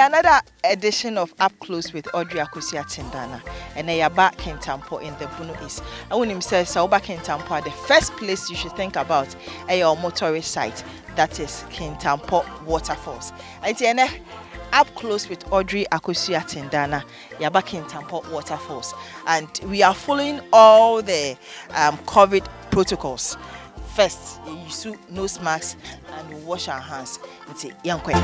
another edition of Up Close with Audrey Akosia Tindana. And I am back Kintampo in the Bunu East. I want him say so back Kintampo. The first place you should think about your motorist site, that is Kintampo waterfalls. And Up Close with Audrey Akosia Tindana. Yaba Kintampo waterfalls. And we are following all the COVID protocols. First, you use nose masks and we wash our hands. It's a young question.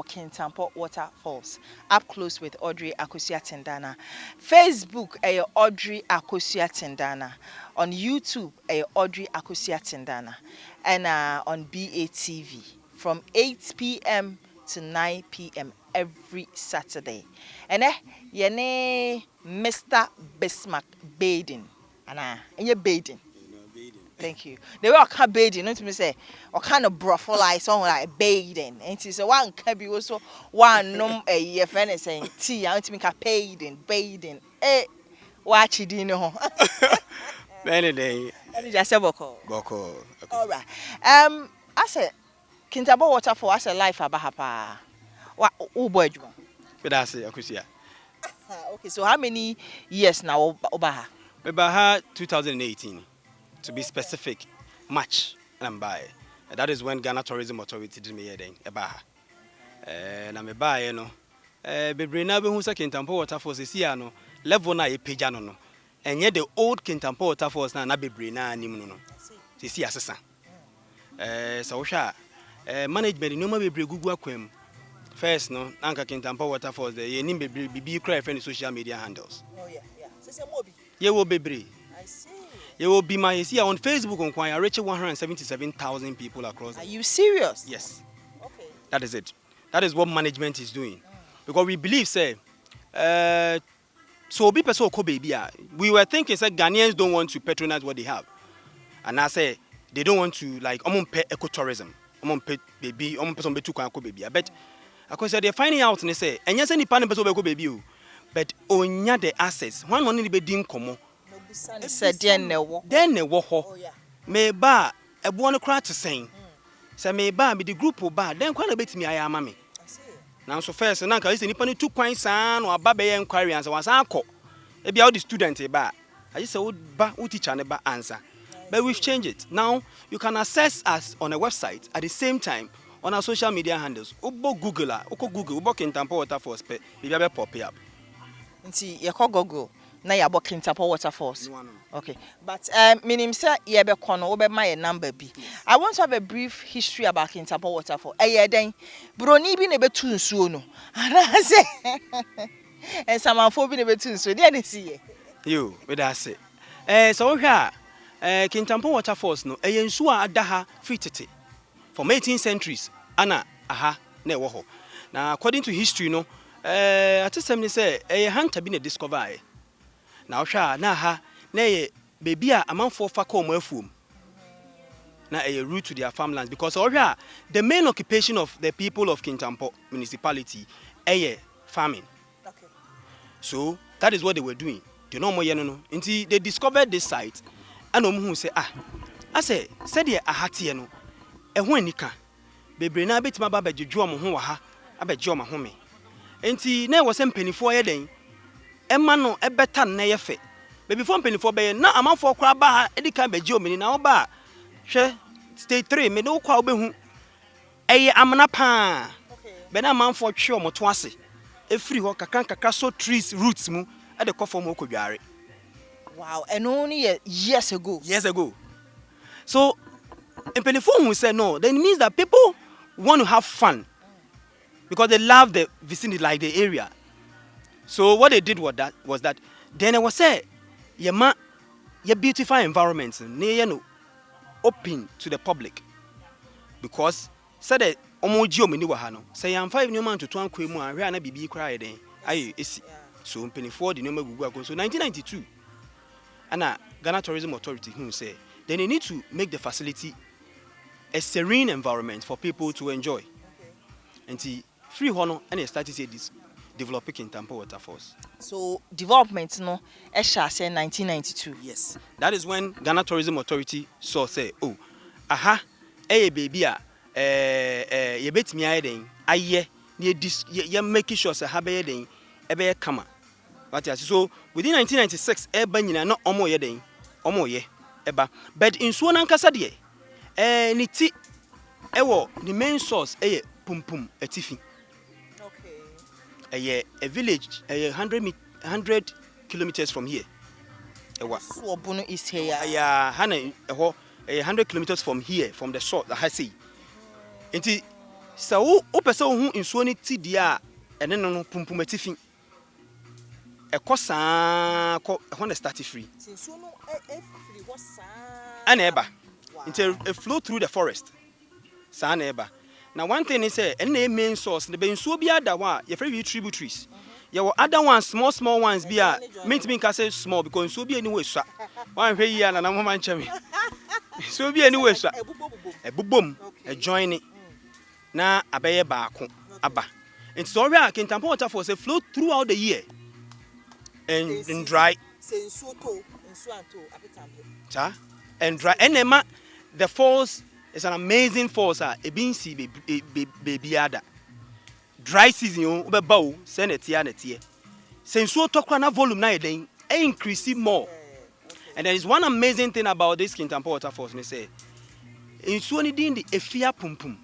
Kintampo waterfalls. Up Close with Audrey Akosia Tindana. Facebook, Audrey Akosia Tindana. On YouTube, Audrey Akosia Tindana. And on BATV from 8 p.m. to 9 p.m. every Saturday. And yene Mr. Bismarck bathing. And you're bathing. Thank you. They were kind of bathing, not to me say, or kind of brothel like something like bathing. And it's one can be also one a year friend saying tea. I want to make a bathing. Watch it, you know. Many day. Just a boko. All right. I said, Kintampo waterfall. I said, life abahapa. What? Oh boy, you. But I say, Akusia. Okay. So how many years now, Obaha? Obaha 2018. To be specific, March and by. That is when Ghana Tourism Authority did me here then. And I'm a buy, you know. Bebrina be who say Kintampo waterfalls is here no level na e page no. And yet the old Kintampo waterfalls na bebrina anim no. See asesa. So sha management no ma bebre gugu akwam. First no anka Kintampo waterfalls there ye nim bebre bibi cry friend social media handles. Oh yeah. Say mobi. Ye wo bebre. I see. You will be my see on Facebook on Kwaya reaching 177,000 people across. Are you serious? Yes. Okay. That is it. That is what management is doing. Because we believe, say, so be person baby. We were thinking, say, Ghanaians don't want to patronize what they have. And I say, they don't want to, like, pay ecotourism. Pay baby, person be too baby. But, because they're finding out, and they say, and yes, any partner person baby, but onya the assets. One only be doing como. said den ne wo. Den ne wo ho. Oh yeah. Me ba ebo no kra to sen. Say me ba me the group ba den kwa na betimi aya ama me. I see. Now so first na nka nipa ni tu kwan san no aba be ye inquiry answer wan san akọ. E bia the student ba. I just say wo ba wo teacher ne ba answer. But we've changed it. Now you can access us on a website at the same time on our social media handles. Ubo Google, Ubo Kintampo waterfalls pe bibia pop up. Nti ye call Google na ya bo Kintampo waterfalls. Okay. But minim say ye be kono wo be ma ye number bi. I want to have a brief history about Kintampo waterfall. Eye den broni bi na be tu nsuo no. Ana say and samanfo bi na be tu nsuo. Dey na see ye. You, we that say. So here Kintampo waterfalls no nsuo a ada ha free tete from 18th centuries ana aha na ewo ho. Now according to history no atesem ni say hunter bi na discover na ohwa na ha na baby a amanfo fa ko mo afuom na route to their farmlands because ohwa the main occupation of the people of Kintampo municipality farming. Okay. So that is what they were doing. They no more no until they discovered this site and who say I say said ye ahate no ho anika bebre na betima ba badwedwo mo ho wa ha abegye mo home enti na wo se mpanifo ye den ema no ebeta na ye fe baby fo mpanifo be ye na amanfo kora ba ha edika begye omini na wo ba hwe stage 3 me no kwa obehu amana pa be na amanfo twe o moto ase efiri ho kakra so trees roots mu e de kofo mo kodware. Wow, and only years ago. Years ago. So in Penifo who said no, then it means that people want to have fun because they love the vicinity, like the area. So what they did was that then it was say your beautiful environments no open to the public because said that omoji omini wa ha no say am 5 new man to twan kwemu a hwe na bibi kra yeden ayi esi so Penifo the no magugu ago so 1992 and Ghana Tourism Authority who say then they need to make the facility a serene environment for people to enjoy. Okay. And the free honor and they started to say this developing Kintampo waterfalls. So development no Esha say 1992. Yes. That is when Ghana Tourism Authority saw say aha baby ye betimi ayeden aye ye making sure say ha be den e be kama. So within 1996, nyina no omo ye den omo ye eba but in so nankasa de niti ewo the main source pumpum etifi. Okay. A village 100 kilometers from here. Ewa. So Bono is here. Yeah, 100 kilometers from here from the source I say. Nti so o pese hu nsuo ni ti dia ene no pumpum etifi. Ekosa when they start free. So no free what and eba until it flow through the forest. San eba. Now one thing is any main source the be so be other one your favorite tributaries. Your other ones small ones be a meant me can say small because so be anyway swa. One way here and I'm man chemi. So be anyway swa. A bubum a join it. Na abeye baako aba. And so we are Kintampo waterfalls flow throughout the year. And dry. And dry. And the falls is an amazing falls. Baby ada. Dry season you bow send it here. Since so talk na volume na then increase more. And there is one amazing thing about this Kintampo waterfalls. Me say, in so ni din the efia pumpum.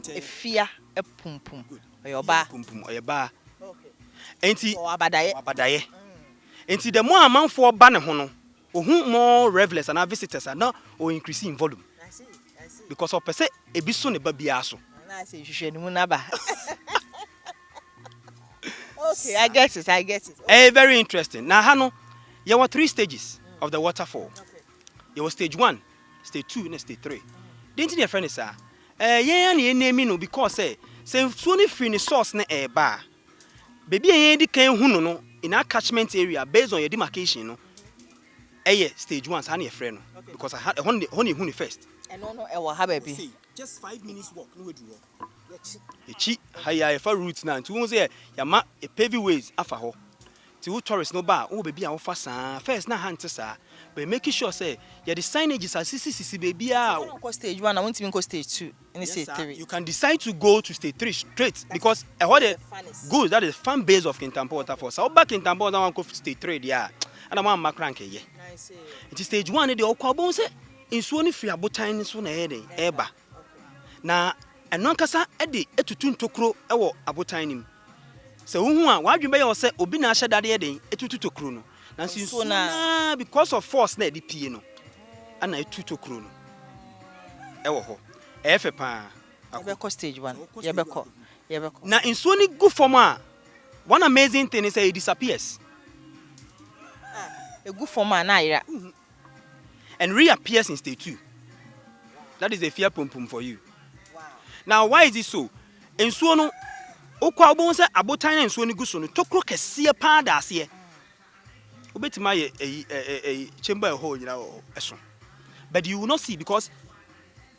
Efia pumpum. Oyoba. Pumpum oyoba. Okay. Enti abadaye. Enti the more amount for ban ho no, more revelers and visitors are now or increasing in volume. I see. Because of per se ebi so ne ba bia so. Na say hwehwe ni mu na ba. Okay, I get it. Okay. Very interesting. Now hano there were 3 stages of the waterfall. Okay. There was stage 1, stage 2 and stage 3. Didn't your friend say yeah na name no because say so ni free ni source na ba. Baby yen di kan hu no in our catchment area based on your demarcation no stage 1 sa na your friend no because I had honey hu first and no e wa ha baby just 5 minutes walk no we do echi haya fa route na ntu hu say ya ma a pavy ways afa ho To tourists no ba, oh baby, I offer first na hunt sa, but making sure say yeah the signages are sisi baby ah. Stage 1, I want to go stage 2, and Yes, stage sir. 3. You can decide to go to stage 3 straight because what the good that is fan base of Kintampo waterfalls. So back in Kintampo, I want to go stage 3 there, and I want to crank yeah. It is stage 1 the okwabon say in so ni free abotan so na heading eba. Na eno nkasa e de etutu ntokro e wo abotan nim. Se wohu a wadwembe ye wo se obi na ahye dade den etutu tokro no. Na so na because of force na de pie no. Ana etutu tokro no. E wo ho. Efe pa. Yebeko stage 1. Yebeko. Na insuo ni go form a one amazing thing is it disappears. A good form na ira. And reappears in stage 2. That is a fear pum pum for you. Wow. Now why is it so? Insuo no okwa obon se abotan na insuo ni gu so no tokro kese pa da ase. Obetima ye chamber hole nyina eso. But you will not see because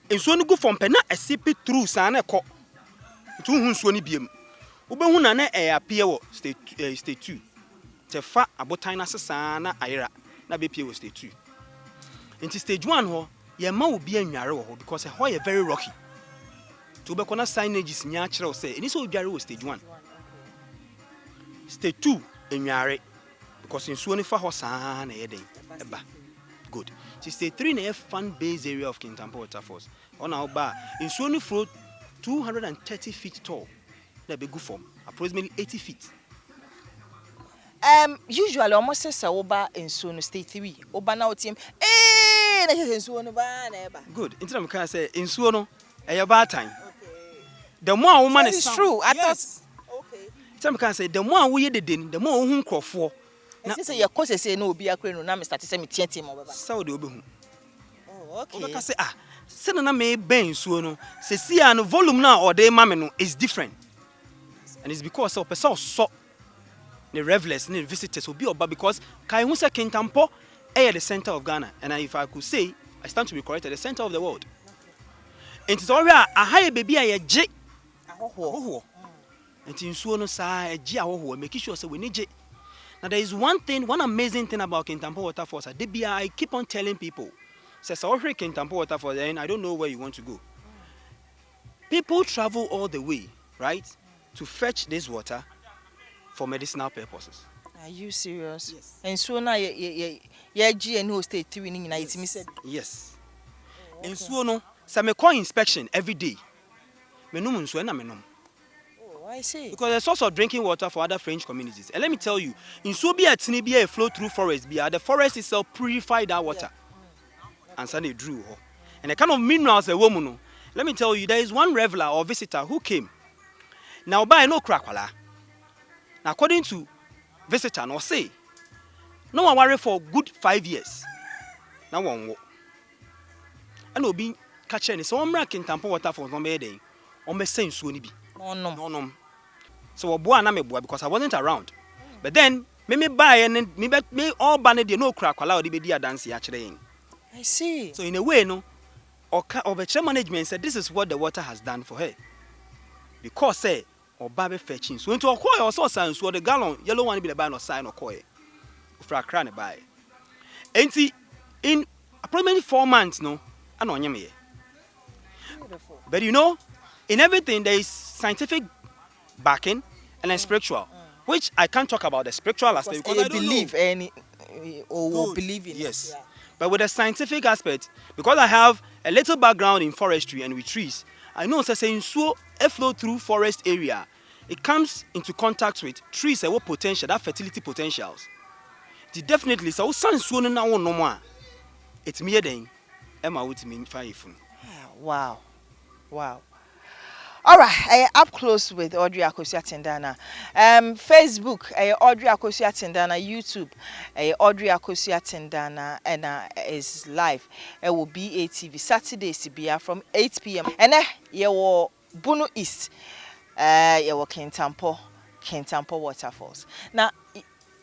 insuo ni gu form pe na esipi through san na ko. Tu hu nsuo ni biem. Obehu na na appear wo stage 2. Te fa abotan na sesa na ayira na be pie wo stage 2. Into stage 1 ho ye ma obi anware wo ho because ho ye very rocky. To be kona signages nya kire say eni so odware wo stage 1. Stage 2 enware because nsuo ni fa ho saa na ye den eba. Good. Stage 3 na fan base area of Kintampo waterfalls. Ona oba nsuo ni flow 230 feet tall. Na be good form approximately 80 feet. Usually almost say oba nsuo no stage 3. Oba na otim na nsuo no ba na eba. Good. Inti na can say nsuo no e bad time. Okay. The more a woman is true. I yes. thought okay. Inti na can say the more we the den, the more hu nkrofo. Na say your course say no obi akre no na me start say me tiatim obeba. Sao de obehu. Oh, okay. Oba ka say say na me ben nsuo no, se sia no volume na or dey mame no is different. And it's because of person so the revelers, the visitors will be oba because kai hu say Kintampo at the center of Ghana, and if I could say, I stand to be corrected, the center of the world. And it's already a high baby a j. And in so no sa a j making sure so we need j. Now there is one amazing thing about Kintampo waterfalls. I keep on telling people, says already Kintampo waterfalls, and I don't know where you want to go. People travel all the way, right, to fetch this water for medicinal purposes. Are you serious? Yes. And so now G and who state 3 in United me said. Yes. And so no, so me call inspection every day. Me no nso na me nom. Oh, I see. Because there's source of drinking water for other French communities. And let me tell you, in so be a tini be a flow through forest be the forest itself purify that water. Yeah. And so they drew. And the kind of minerals a woman no. Let me tell you, there is one reveler or visitor who came. Now by no crakwala. Now according to visitor no say no one worry for good 5 years. Now one wo. And obi catch any so one Kintampo waterfalls no be dey. On be say nsuo ni bi. No. So obo na me boa because I wasn't around. But then me buy and me all ban dey no kra kwala odi be di adanse a kire yin. I see. So in a way no Obetre management said this is what the water has done for her. Because say oba be fetching so into okoye also san so the gallon yellow one be the buy no sign okoye. Ofra kra ne buy. Enti in approximately 4 months no ana onye me. But you know, in everything there is scientific backing and then spiritual, which I can't talk about the spiritual aspect because I don't believe know. any or believe in yes. it. Yeah. But with the scientific aspect, because I have a little background in forestry and with trees, I know saying so a flow through forest area, it comes into contact with trees that have potential, that fertility potentials. It definitely so so na no more. It's me then. Emma would mean 5. Wow. All right, up close with Audrey Akosia Tindana. Facebook, Audrey Akosia Tindana. YouTube, Audrey Akosia Tindana, and is live. It will be ATV Saturdays from 8 p.m. And you Bunu East, you Kintampo waterfalls. Now,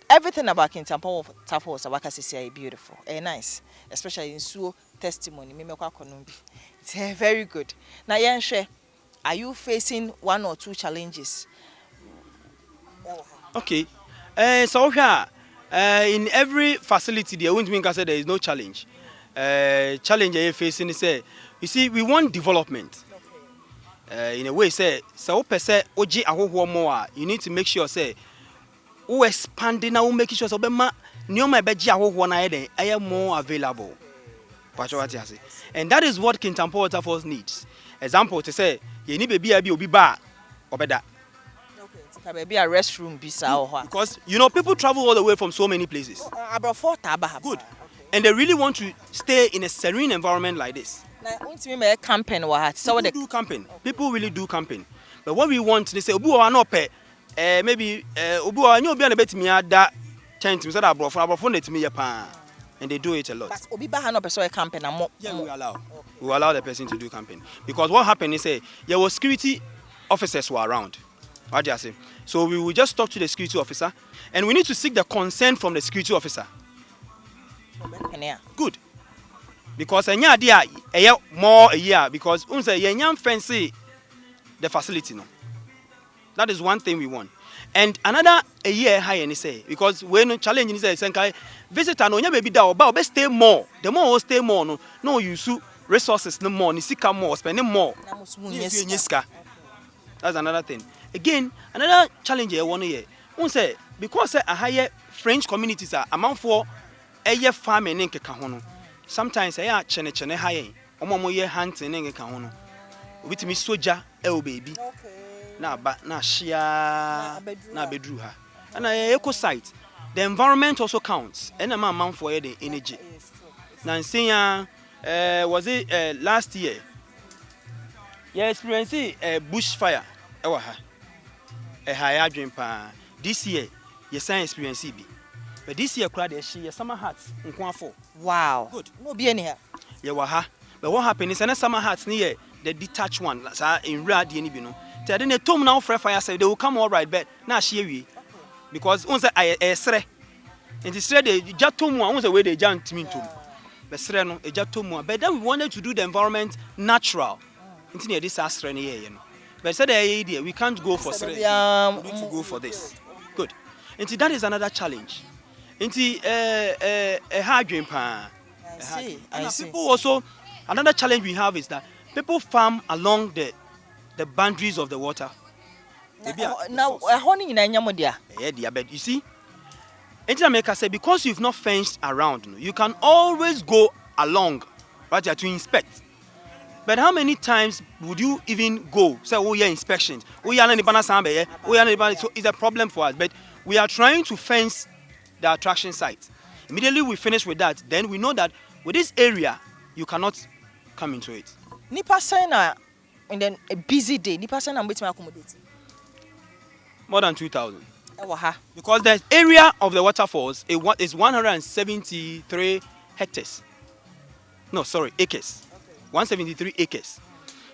everything about Kintampo waterfalls, is beautiful, nice, especially in Suo testimony. It's very good. Now, Yanshe. Are you facing 1 or 2 challenges? Okay. So here, in every facility, there won't mean there is no challenge. Challenge you're facing is say, you see, we want development. In a way, say, so say, oji aho more. You need to make sure say, who expanding now, making sure so be ma, nyoma beji aho na eden, are more available. And that is what Kintampo waterfalls needs. Example to say, you need baby obi bar or better. Okay, maybe a restroom Because you know people travel all the way from so many places. About 4 taba. Good. And they really want to stay in a serene environment like this. Now, camping People do camping. People really do camping. But what we want to say, obu wa no pe, maybe obu wa nyo obi na betimi ada tent so that abrofo na timi ye pa. And they do it a lot. But obi ba no person camping na mo. Yeah, we allow. Okay. We allow the person to do camping because what happened is there were security officers who are around. What do you say? So we will just talk to the security officer, and we need to seek the consent from the security officer. Good. Because a year more a year because unse yenyam fancy the facility no. That is one thing we want. And another a year higher ni say because when challenge ni say senkai visitor no nya baby da oba obe stay more. The more we stay more no use resources no more ni sika more spending more. That's another thing. Again, another challenge here one year. Unse because a higher French communities are amount for a year farming in Kekahono. Sometimes I are chene high. Omo ye hunting in Kekahono. With me soja baby. Na shia na bedruha. And a eco site. The environment also counts. And amount for the energy. Now saying was it last year? Yeah, experiencing bushfire. A higher dream pa. This year, yes, I experience it. But this year, crowd she summer hats in Kwanfo. Wow. Good. No be any here. Yeah, waha. But what happened is, summer hats near the detached one. In red, you know. Then the tomb now for fire say they will come all right, but now she we because once I sre. And it's said they just told me once away they jumped me to. But sre no, they just told me. But then we wanted to do the environment natural. Into this astre you know. But said the idea we can't go for sre. We need to go for this. Good. And that is another challenge. Into a hard dream pan. I see. People also another challenge we have is that people farm along the boundaries of the water. Now, honey in Anyamodia. Yeah, but you see, in America say because you've not fenced around, you can always go along, right, to inspect. But how many times would you even go? Say, oh yeah, inspections. Oh yeah, so it's a problem for us. But we are trying to fence the attraction site. Immediately we finish with that, then we know that with this area, you cannot come into it. Nipa sana, and then a busy day. Nipa sana, I'm waiting to accommodate. More than 2,000. Because the area of the waterfalls is 173 hectares. No, sorry, acres. 173 acres.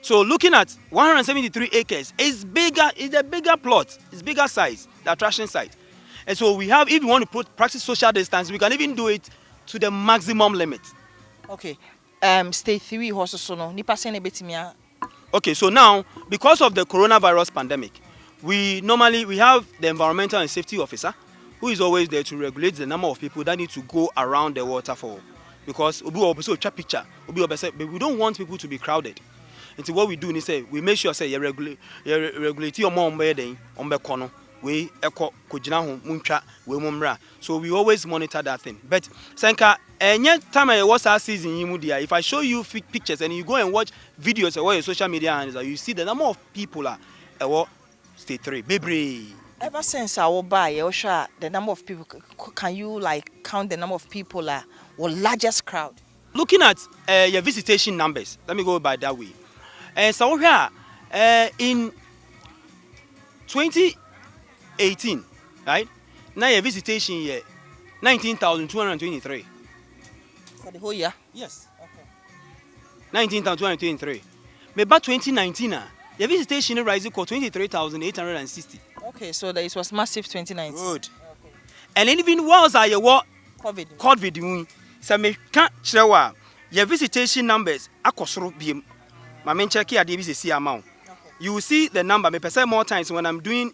So looking at 173 acres, it's a bigger plot, it's bigger size, the attraction site. And so we have, if we want to practice social distance, we can even do it to the maximum limit. Okay. Stage 3 horses so no. Okay, so now because of the coronavirus pandemic, we have the environmental and safety officer who is always there to regulate the number of people that need to go around the waterfall. Because we don't want people to be crowded. And so what we do is say we make sure say you regulate your mom on the corner. We so we always monitor that thing. But Senka, any time I was our season if I show you pictures and you go and watch videos or your social media handles, you see the number of people are stage 3. Baby. Ever since I will buy the number of people, can you like count the number of people or largest crowd? Looking at your visitation numbers, let me go by that way. So here in 2018, right? Now your visitation here 19,223. For the whole year? Yes. Okay. 19,223. But by 2019, your visitation rising to 23,860. Okay, so it was massive 2019. Good. Okay. And even whilst I what COVID, so me can't show your visitation numbers akosoro biem. My main check here the amount. You will see the number. Me per more times when I'm doing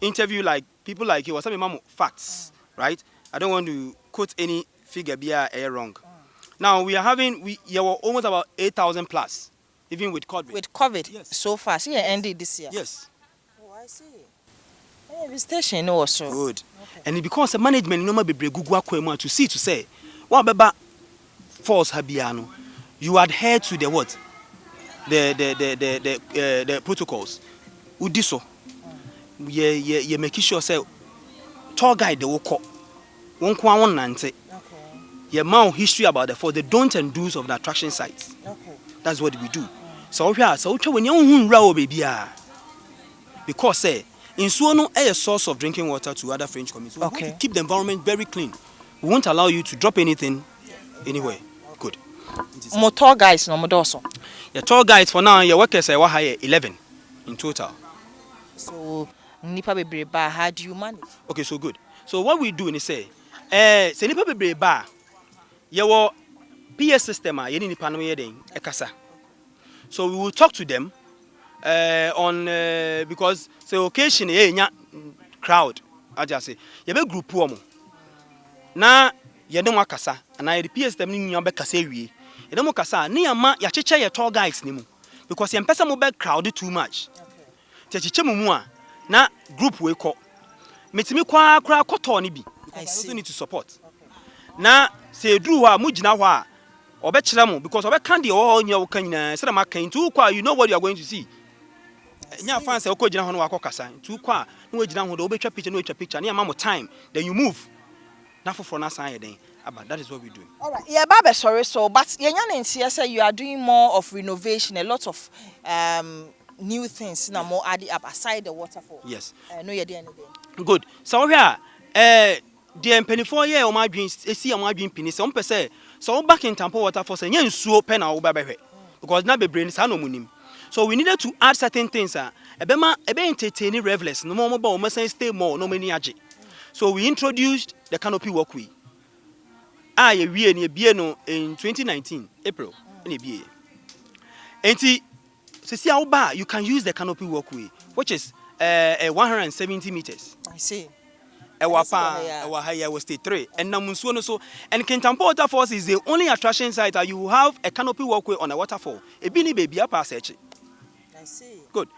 interview like people like you, some mama facts, right? I don't want to quote any figure be wrong. Now we are having were almost about 8,000 plus, even with COVID. With COVID Yes. so far, see, Yes. ended this year. Yes. Oh, I see. Hey, visitation also. Good. Okay. And it becomes a management no be Google akwa to see to say what beba falls habiano. You adhere to the what? The protocols. Udiso. Ye make sure say tour guide the woko. One kwa one nante. Okay. Ye mount history about the for the don't and do's of the attraction sites. Okay. That's what we do. So when you unra baby because say in no a source of drinking water to other French communities. We want to keep the environment very clean. We won't allow you to drop anything anywhere. Good. Motor guys no modoso. Your tour guides for now, your workers are higher 11 in total. So nipa bebre ba, how do you manage? Okay, so good. So what we do is say nipa bebre ba your PS system yeni nipa no yeden ekasa. So we will talk to them on because so occasion nya crowd I just say you be group wo mo na ye dem akasa na ye PS system ni nwa be kasa wie ye dem kasa na ya ma ya cheche ye tour guides ni mu because ye mpesa mo be crowd too much cheche mu a na group we ko metimi kwa koto ni bi because I also need to support na se eduru ho a mu gina ho a obekira mo because obeka de o nya wo kan nyina se na maka ntu kwa you know what you are going to see nya fan say okọ gina ho no akokasa ntu kwa na we gina ho do obetwa picture no etwa picture na ya ma mo time then you move na for na san yeden aba that is what we do. All right, yeah, Baba, sorry, so but say you are doing more of renovation, a lot of new things now more added up aside the waterfall. Yes. No, you're doing anything. Good. So here, the penny 4 year o my dreams, see o my dream penny. So say, so back in Kintampo waterfall, say yen suo pen a wo because na be brain sa no munim. So we needed to add certain things. Ebe entertaining revelers. No more about we stay more no many aje. So we introduced the canopy walkway. Ye wie ne bie no in 2019 April ne bie. Enti so see how ba you can use the canopy walkway which is 170 meters. I see. Ewa higher was state 3 and namunsuo no so and Kintampo waterfalls is the only attraction site that you have a canopy walkway on a waterfall. Ebi ni baby apa search. I see. Good.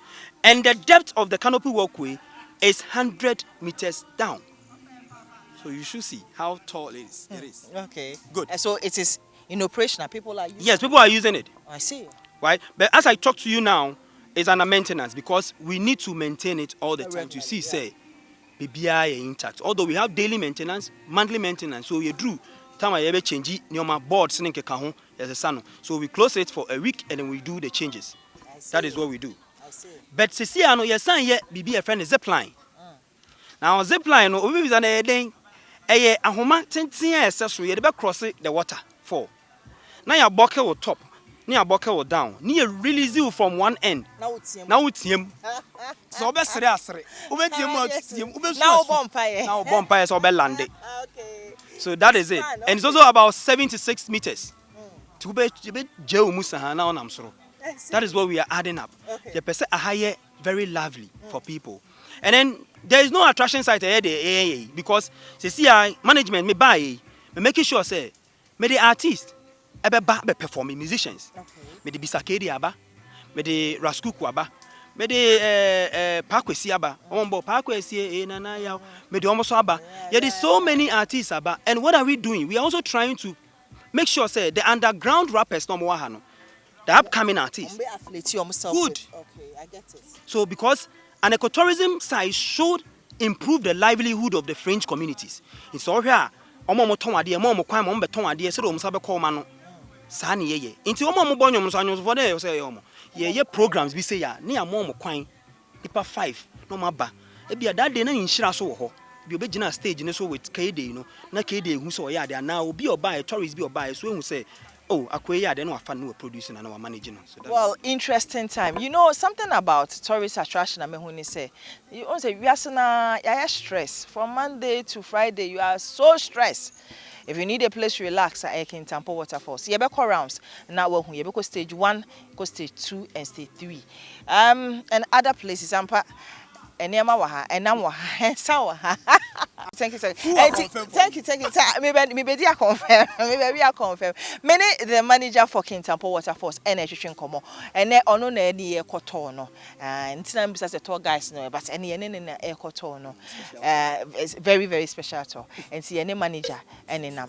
And the depth of the canopy walkway is 100 meters down. So you should see how tall it is. It is. Okay. Good. So it is in operation. People are using Yes, people are using it. I see. Right? But as I talk to you now, it's under maintenance because we need to maintain it all the time to see, say, BBI intact. Although we have daily maintenance, monthly maintenance, so we do time I ever change my board sitting kahon as a son. So we close it for a week and then we do the changes. That is what we do. I see. But see, I know your son yet BB a friend is zip line. Now zip line, we is an a homa 10 accessory, you cross the water fall. Now your bucket will top. Near bucket down. Near release you from one end. Now it's him. So best seriously. Now bonfire so landed. Okay. So that is it. And it's also about 76 meters. To be Joe Musa now I'm sorry. That is what we are adding up. The percent are higher, very lively for people. And then there is no attraction site here because see management me buy me making sure say me the artist be performing musicians. Me the Bisakedi aba, me the Raskuku aba, me the Pakwesi aba, Ombo Pakwesi na ya, me the Omoso aba. There is so many artists aba, and what are we doing? We are also trying to make sure say the underground rappers no more hano, the upcoming artists. Good. Okay, I get it. So because an ecotourism site should improve the livelihood of the French communities. It's all here. Omo mo ton ade, mo kwan mo beton ade, se do mo sabe call ma no. Sa ne ye. Nti omo mo bonyo mo so anyo for there say omo. Ye programs bi say ya, ne ya mo kwan. Nipa 5 no ma ba. E bia that day na nhira so wo ho. Bi obegina stage ne so with KD no. Na KD hu so ya de na obi oba e tourist bi oba e so hu say oh, akweye de no afa no producing and no managing. So well, interesting time. You know something about tourist attraction. I mean, when you say we are stress from Monday to Friday. You are so stressed. If you need a place to relax, I can Kintampo waterfalls. You be rounds now. Well, you be stage 1, go stage 2, and stage 3. And other places. enema wa ha, enam wa ha, ensa wa ha. Thank you, sir. Thank you, sir. Maybe I confirm. Maybe I confirm. Many the manager for Kintampo waterfalls and education komo. And then ono na any ekotono. And time because the tour guys no, but any ekotono. It's very very special tour. And see any manager and then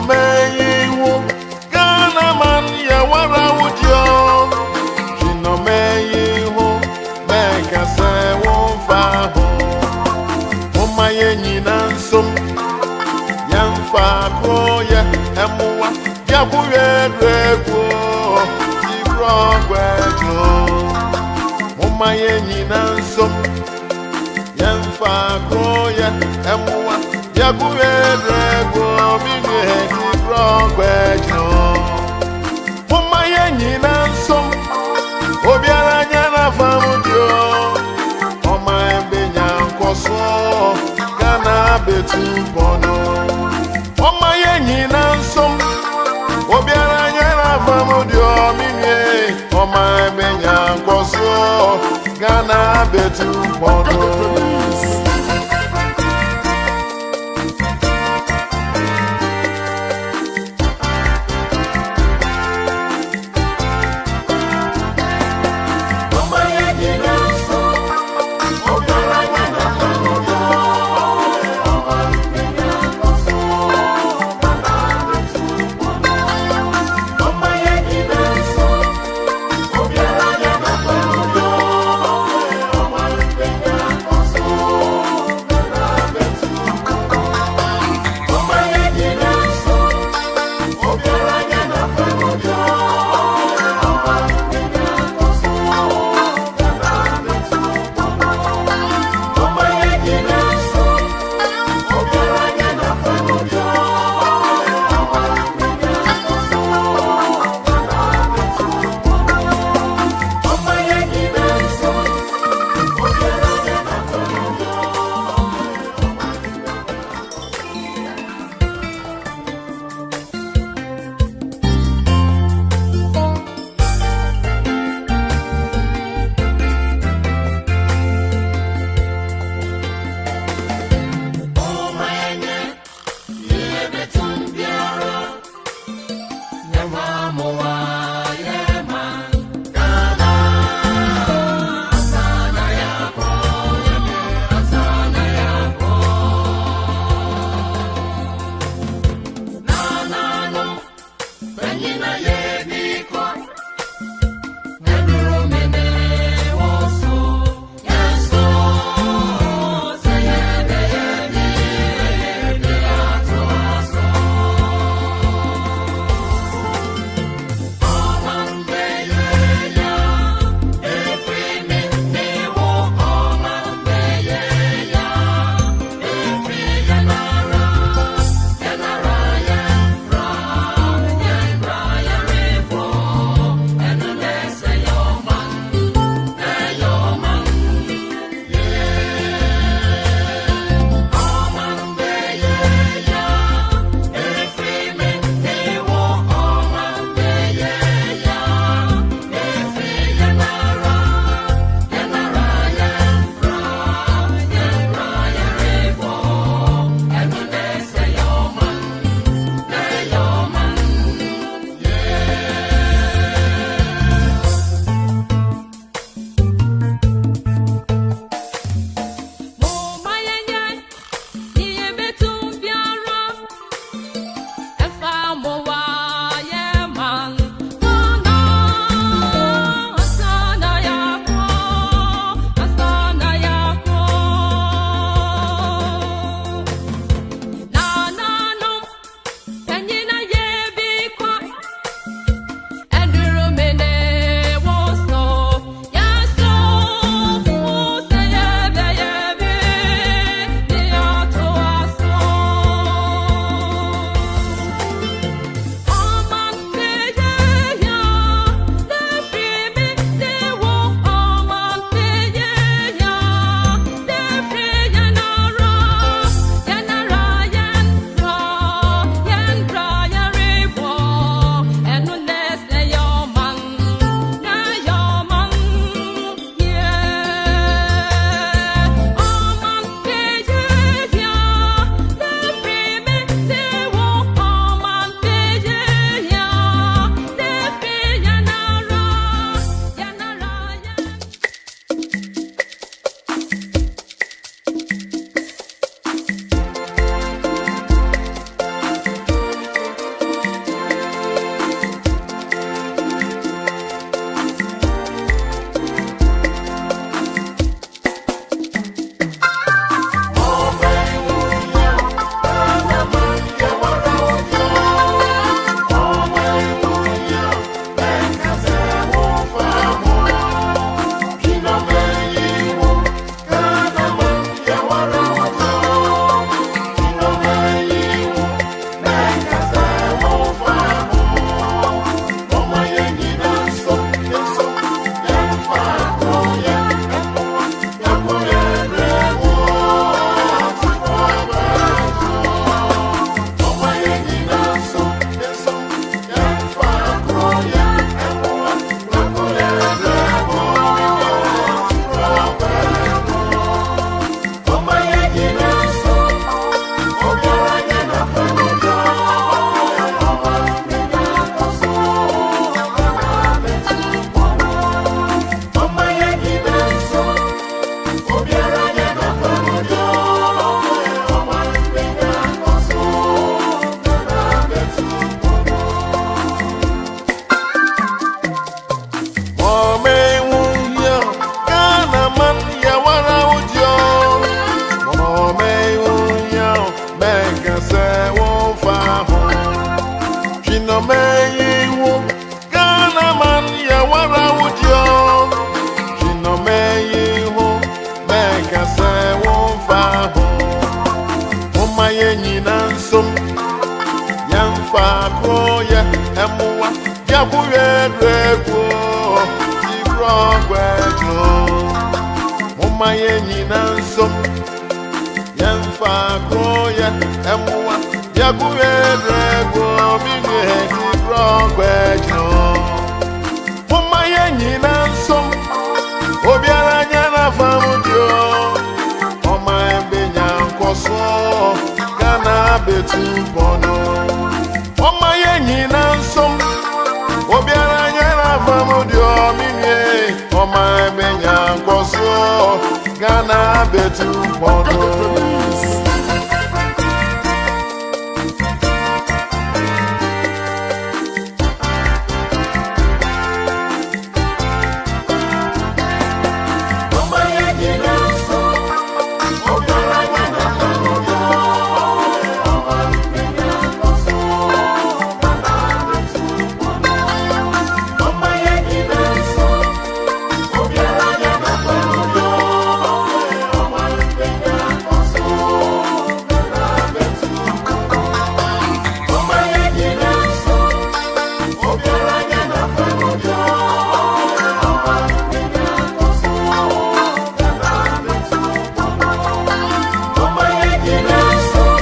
meyiwo Ghana man ya wara wudio Jino meyiwo Meka se wonfa ho Moma ye nyina nsom Yamfa kroye emuwa Yabuye drego Tibrogwejo Moma ye nyina nsom Yamfa kroye emuwa Yabuye drego Mine Tibrogwejo Moma ye nyina nsom Obiara nyana famudio Oma ebenya nkoso Gana betu bono Oma ye nyina nsom Obiara nyana famudio Minye Oma ebenya nkoso Gana betu bono meyiwo Ghana man ya wara wudio Jino meyiwo Meka se wonfa ho Moma ye nyina nsom Yamfa kroye emuwa Yabuye drego Tibrogwejo Moma ye nyina nsom Yamfa kroye emuwa Yabuye drego Minye Tibrogwejo Moma ye nyina nsom Obiara nyana famudio Oma ebenya nkoso Kana betu bono Oma ye nyina nsom Obiara nyana famudio Minye Oma ebenya nkoso Kana betu bono